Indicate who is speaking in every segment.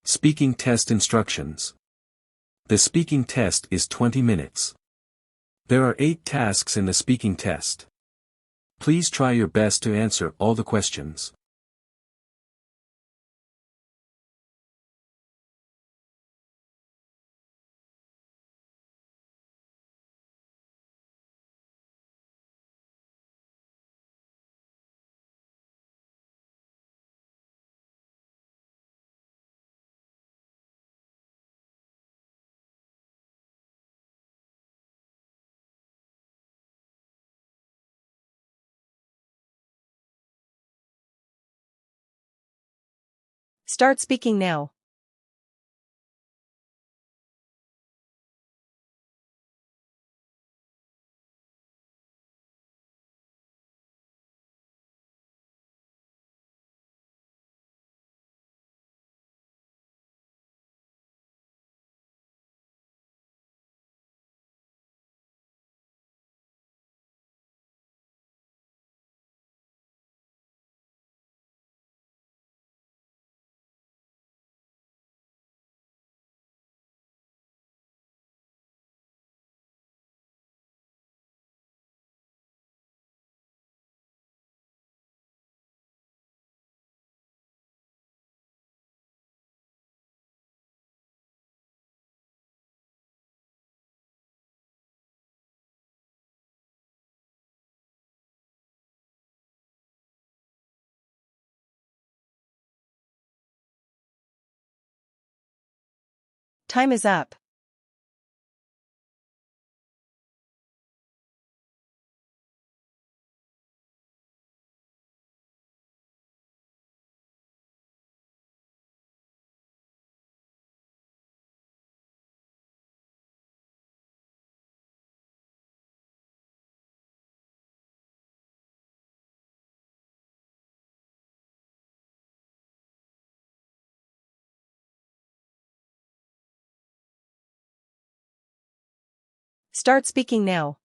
Speaker 1: Speaking test instructions. The speaking test is 20 minutes. There are 8 tasks in the speaking test. Please try your best to answer all the questions.
Speaker 2: Start speaking now. Time is up. Start speaking now.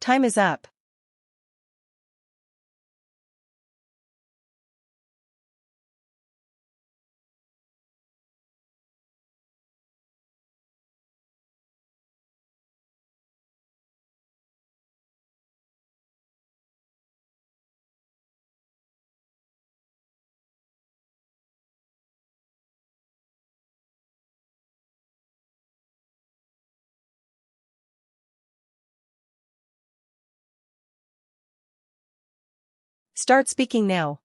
Speaker 2: Time is up. Start speaking now.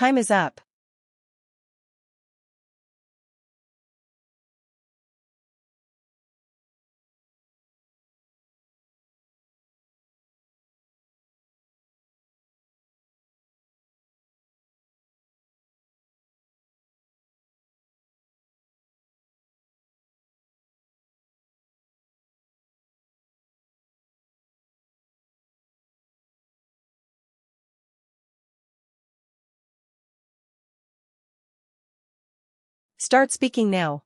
Speaker 2: Time is up. Start speaking now.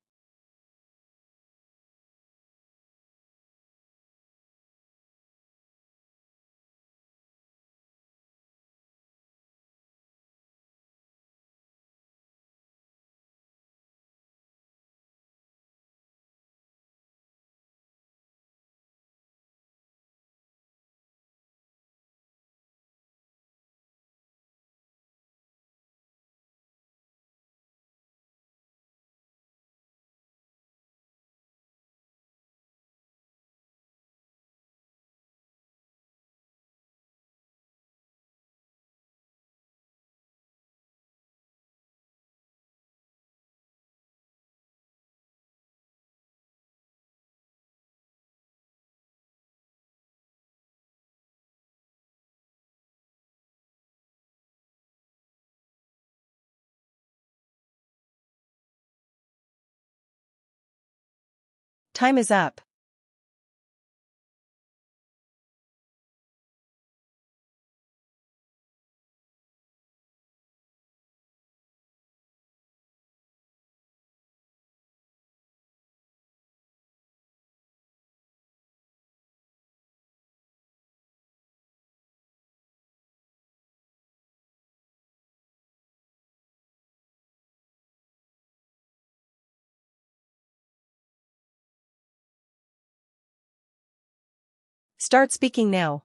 Speaker 2: Time is up. Start speaking now.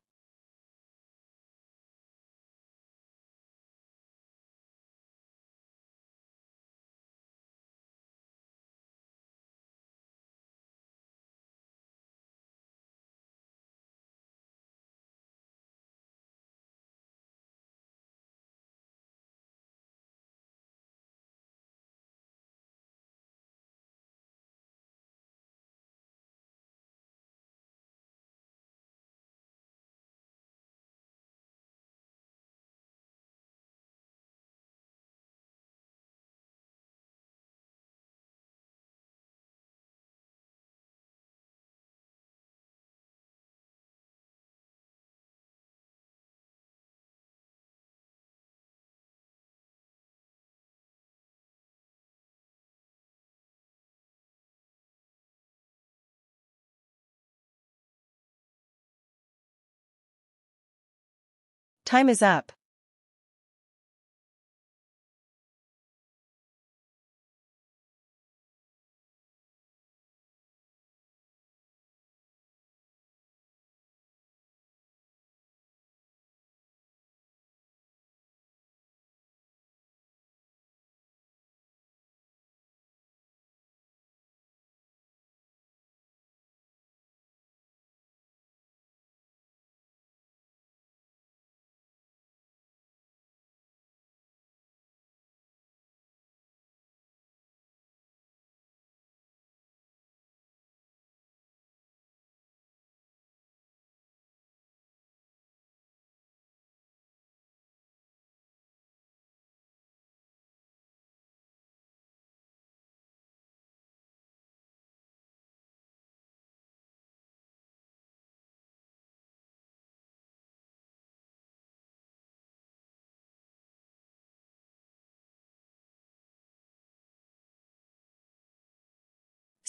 Speaker 2: Time is up.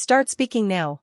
Speaker 2: Start speaking now.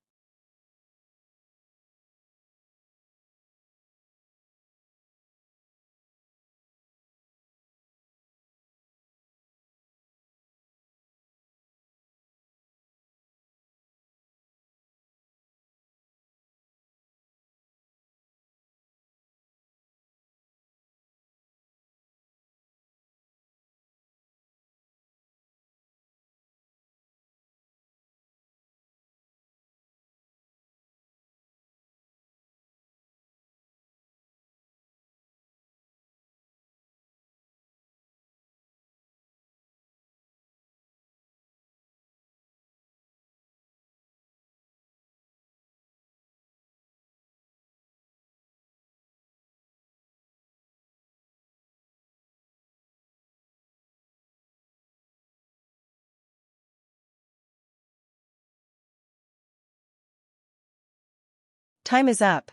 Speaker 2: Time is up.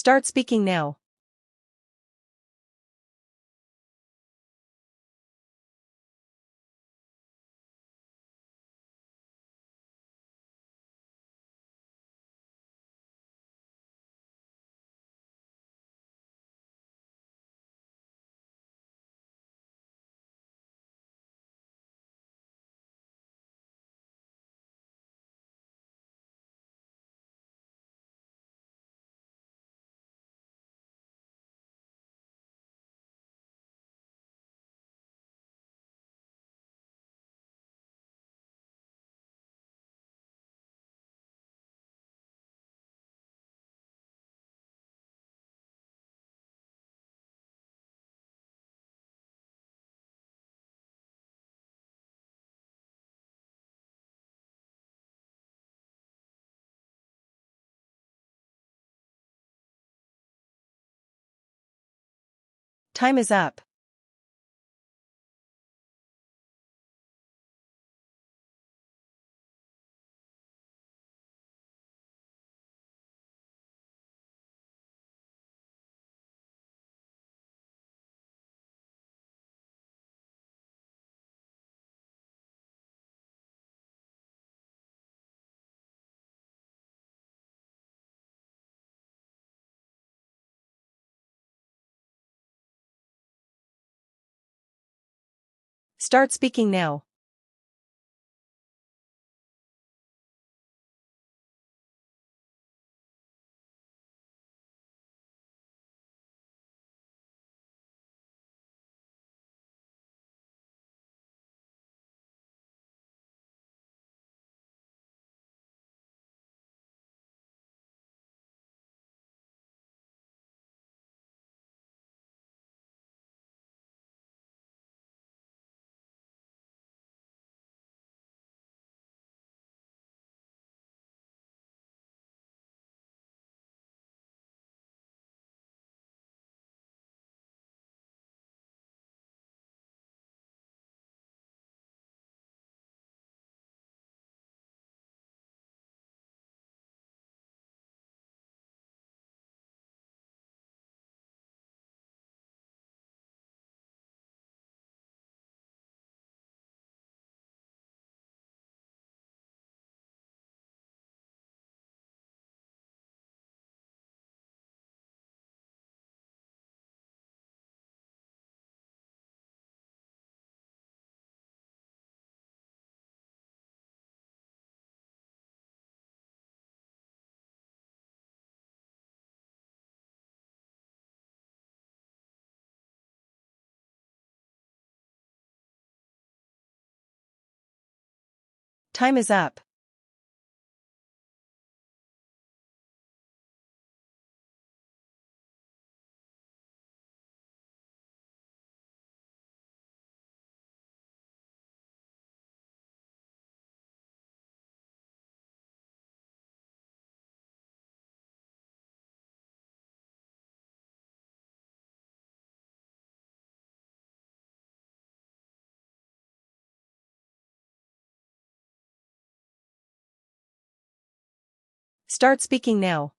Speaker 2: Start speaking now. Time is up. Start speaking now. Time is up. Start speaking now.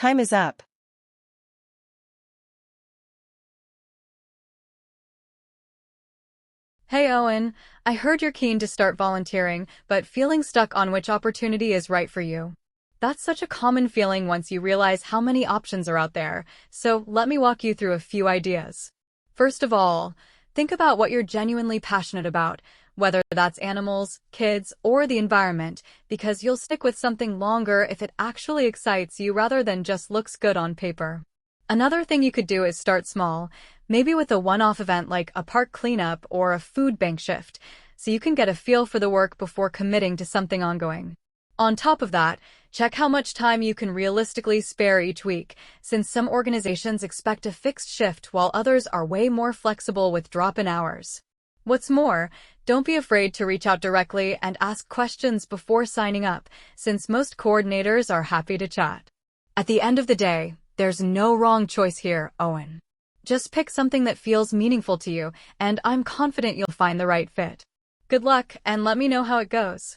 Speaker 2: Time is up.
Speaker 3: Hey Owen, I heard you're keen to start volunteering, but feeling stuck on which opportunity is right for you. That's such a common feeling once you realize how many options are out there, so let me walk you through a few ideas. First of all, think about what you're genuinely passionate about, whether that's animals, kids, or the environment, because you'll stick with something longer if it actually excites you rather than just looks good on paper. Another thing you could do is start small, maybe with a one-off event like a park cleanup or a food bank shift, so you can get a feel for the work before committing to something ongoing. On top of that, check how much time you can realistically spare each week, since some organizations expect a fixed shift while others are way more flexible with drop-in hours. What's more, don't be afraid to reach out directly and ask questions before signing up, since most coordinators are happy to chat. At the end of the day, there's no wrong choice here, Owen. Just pick something that feels meaningful to you, and I'm confident you'll find the right fit. Good luck, and let me know how it goes.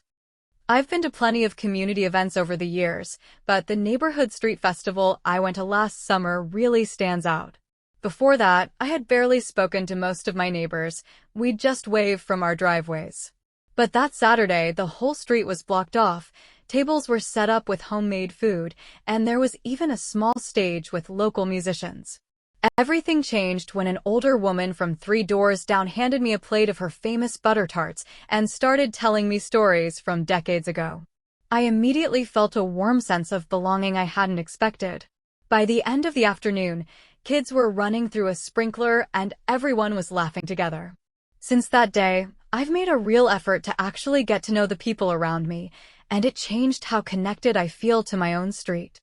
Speaker 3: I've been to plenty of community events over the years, but the neighborhood street festival I went to last summer really stands out. Before that, I had barely spoken to most of my neighbors. We'd just wave from our driveways. But that Saturday, the whole street was blocked off. Tables were set up with homemade food, and there was even a small stage with local musicians. Everything changed when an older woman from 3 doors down handed me a plate of her famous butter tarts and started telling me stories from decades ago. I immediately felt a warm sense of belonging I hadn't expected. By the end of the afternoon, kids were running through a sprinkler and everyone was laughing together. Since that day, I've made a real effort to actually get to know the people around me, and it changed how connected I feel to my own street.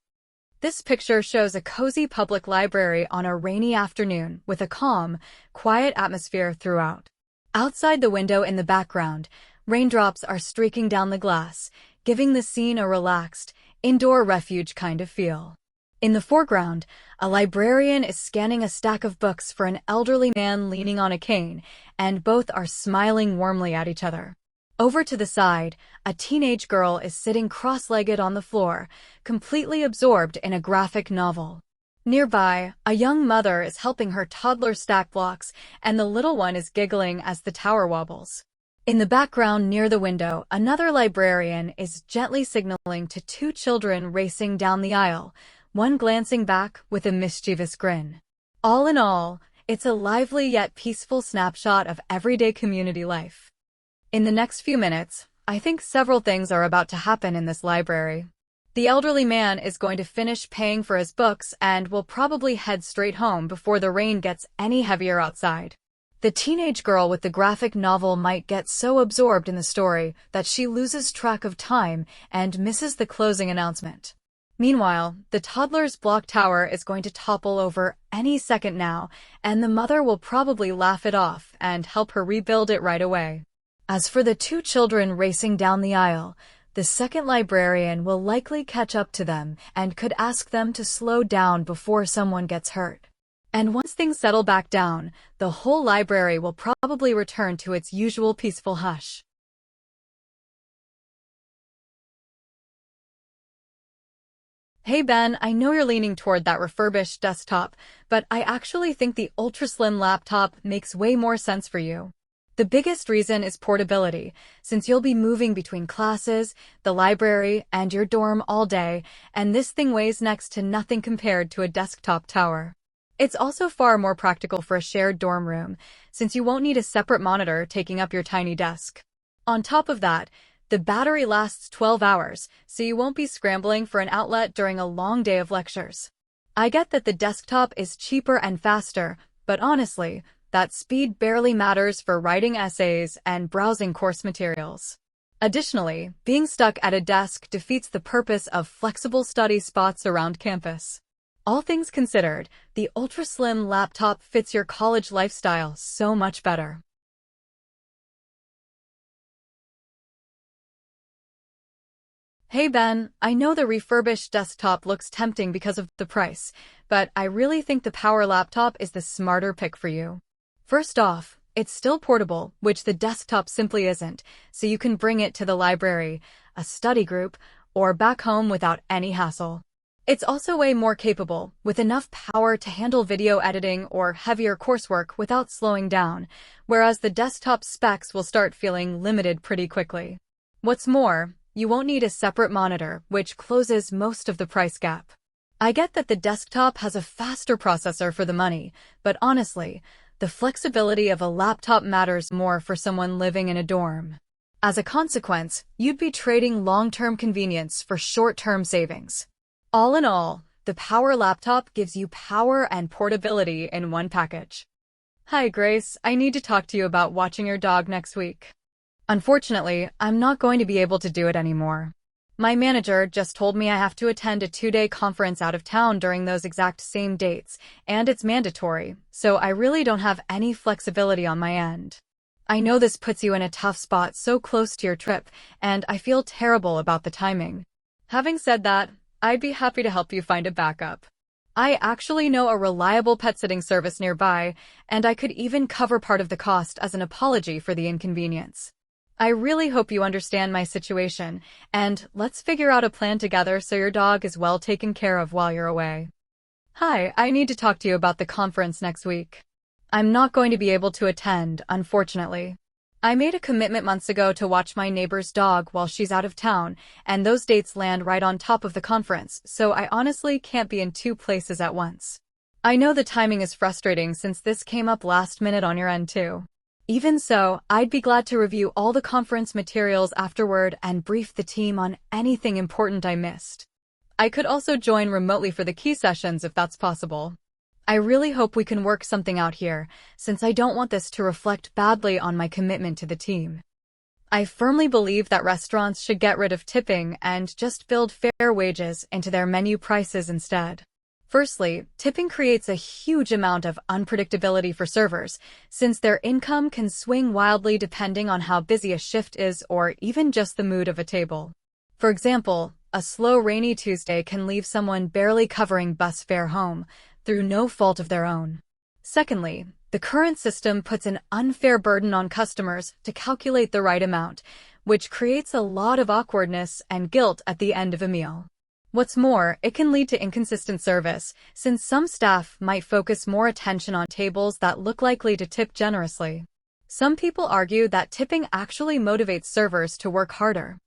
Speaker 3: This picture shows a cozy public library on a rainy afternoon with a calm, quiet atmosphere throughout. Outside the window in the background, raindrops are streaking down the glass, giving the scene a relaxed, indoor refuge kind of feel. In the foreground, a librarian is scanning a stack of books for an elderly man leaning on a cane, and both are smiling warmly at each other. Over to the side, a teenage girl is sitting cross-legged on the floor, completely absorbed in a graphic novel. Nearby, a young mother is helping her toddler stack blocks, and the little one is giggling as the tower wobbles. In the background near the window, another librarian is gently signaling to 2 children racing down the aisle, one glancing back with a mischievous grin. All in all, it's a lively yet peaceful snapshot of everyday community life. In the next few minutes, I think several things are about to happen in this library. The elderly man is going to finish paying for his books and will probably head straight home before the rain gets any heavier outside. The teenage girl with the graphic novel might get so absorbed in the story that she loses track of time and misses the closing announcement. Meanwhile, the toddler's block tower is going to topple over any second now, and the mother will probably laugh it off and help her rebuild it right away. As for the 2 children racing down the aisle, the second librarian will likely catch up to them and could ask them to slow down before someone gets hurt. And once things settle back down, the whole library will probably return to its usual peaceful hush. Hey Ben, I know you're leaning toward that refurbished desktop, but I actually think the ultra-slim laptop makes way more sense for you. The biggest reason is portability, since you'll be moving between classes, the library, and your dorm all day, and this thing weighs next to nothing compared to a desktop tower. It's also far more practical for a shared dorm room, since you won't need a separate monitor taking up your tiny desk. On top of that, the battery lasts 12 hours, so you won't be scrambling for an outlet during a long day of lectures. I get that the desktop is cheaper and faster, but honestly, that speed barely matters for writing essays and browsing course materials. Additionally, being stuck at a desk defeats the purpose of flexible study spots around campus. All things considered, the ultra-slim laptop fits your college lifestyle so much better. Hey Ben, I know the refurbished desktop looks tempting because of the price, but I really think the power laptop is the smarter pick for you. First off, it's still portable, which the desktop simply isn't, so you can bring it to the library, a study group, or back home without any hassle. It's also way more capable, with enough power to handle video editing or heavier coursework without slowing down, whereas the desktop specs will start feeling limited pretty quickly. What's more, you won't need a separate monitor, which closes most of the price gap. I get that the desktop has a faster processor for the money, but honestly, the flexibility of a laptop matters more for someone living in a dorm. As a consequence, you'd be trading long-term convenience for short-term savings. All in all, the Power Laptop gives you power and portability in one package. Hi Grace, I need to talk to you about watching your dog next week. Unfortunately, I'm not going to be able to do it anymore. My manager just told me I have to attend a 2-day conference out of town during those exact same dates, and it's mandatory, so I really don't have any flexibility on my end. I know this puts you in a tough spot so close to your trip, and I feel terrible about the timing. Having said that, I'd be happy to help you find a backup. I actually know a reliable pet-sitting service nearby, and I could even cover part of the cost as an apology for the inconvenience. I really hope you understand my situation, and let's figure out a plan together so your dog is well taken care of while you're away. Hi, I need to talk to you about the conference next week. I'm not going to be able to attend, unfortunately. I made a commitment months ago to watch my neighbor's dog while she's out of town, and those dates land right on top of the conference, so I honestly can't be in 2 places at once. I know the timing is frustrating since this came up last minute on your end too. Even so, I'd be glad to review all the conference materials afterward and brief the team on anything important I missed. I could also join remotely for the key sessions if that's possible. I really hope we can work something out here, since I don't want this to reflect badly on my commitment to the team. I firmly believe that restaurants should get rid of tipping and just build fair wages into their menu prices instead. Firstly, tipping creates a huge amount of unpredictability for servers, since their income can swing wildly depending on how busy a shift is or even just the mood of a table. For example, a slow rainy Tuesday can leave someone barely covering bus fare home, through no fault of their own. Secondly, the current system puts an unfair burden on customers to calculate the right amount, which creates a lot of awkwardness and guilt at the end of a meal. What's more, it can lead to inconsistent service, since some staff might focus more attention on tables that look likely to tip generously. Some people argue that tipping actually motivates servers to work harder.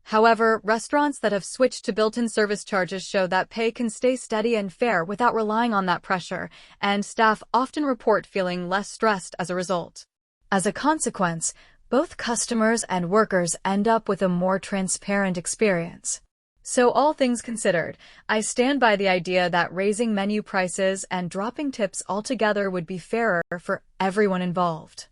Speaker 3: However, restaurants that have switched to built-in service charges show that pay can stay steady and fair without relying on that pressure, and staff often report feeling less stressed as a result. As a consequence, both customers and workers end up with a more transparent experience. So all things considered, I stand by the idea that raising menu prices and dropping tips altogether would be fairer for everyone involved.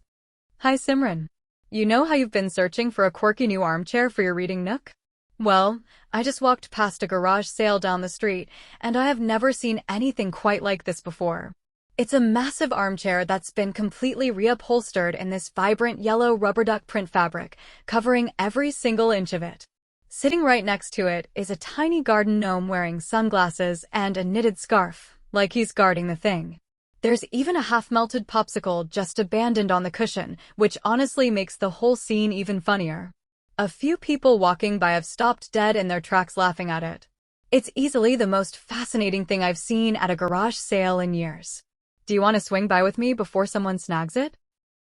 Speaker 3: Hi Simran. You know how you've been searching for a quirky new armchair for your reading nook? Well, I just walked past a garage sale down the street, and I have never seen anything quite like this before. It's a massive armchair that's been completely reupholstered in this vibrant yellow rubber duck print fabric, covering every single inch of it. Sitting right next to it is a tiny garden gnome wearing sunglasses and a knitted scarf, like he's guarding the thing. There's even a half-melted popsicle just abandoned on the cushion, which honestly makes the whole scene even funnier. A few people walking by have stopped dead in their tracks laughing at it. It's easily the most fascinating thing I've seen at a garage sale in years. Do you want to swing by with me before someone snags it?